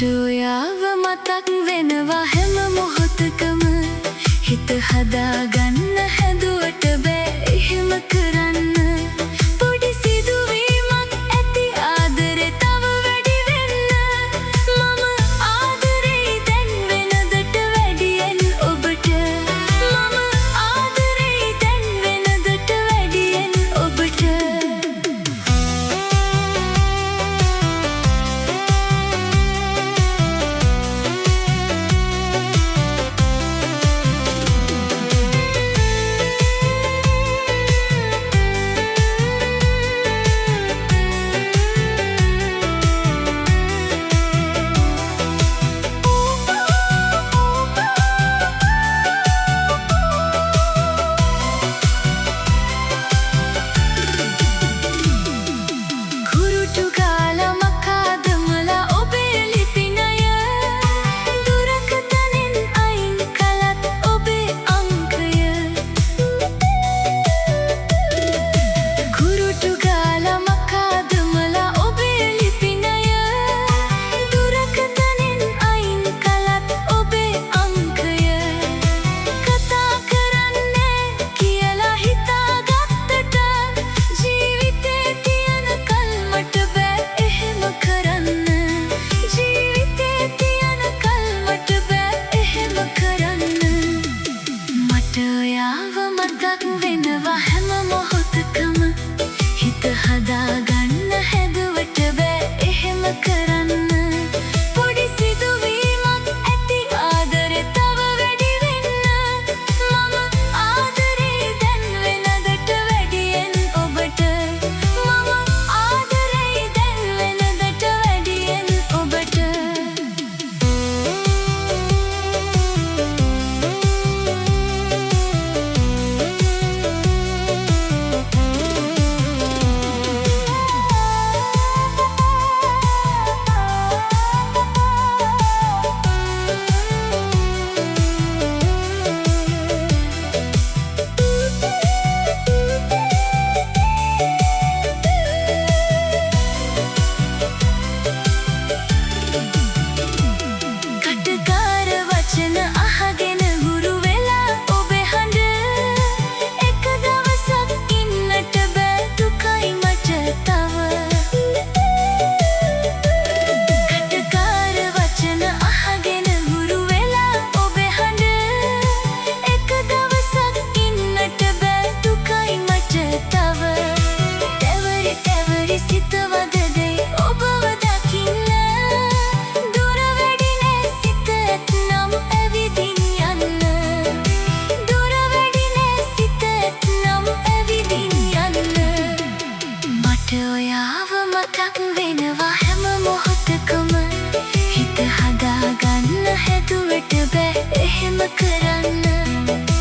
මට ඔයාව මතක් වෙනවා හැම මොහොතකම හිත හදාගන්න හැදුවට බෑ එහෙම කරන්න පොඩි සිදුවීමක් ඇති ආදරේ තව වැඩි වෙන්න මම ආදරේ දැන් වෙනදට වැඩියෙන් ඔබට මම ආදරේ දැන් වෙනදට වැඩියෙන් ඔබට මතක් වෙනවා හැම මොහොතකම හිත හදාගන්න හැදුවට බෑ එහෙම කරන්න පොඩි සිදුවීමක් ඇති ආදරේ තව වැඩි වෙන්න මම ආදරේ දැන් වෙනදට වැඩියෙන් ඔබට මම ආදරේ දැන් වෙනදට වැඩියෙන් ඔබට ඔයාව මතක් වෙනවා හැම මොහොතකම හිත හදාගන්න හැදුවට බෑ එහෙම කරන්න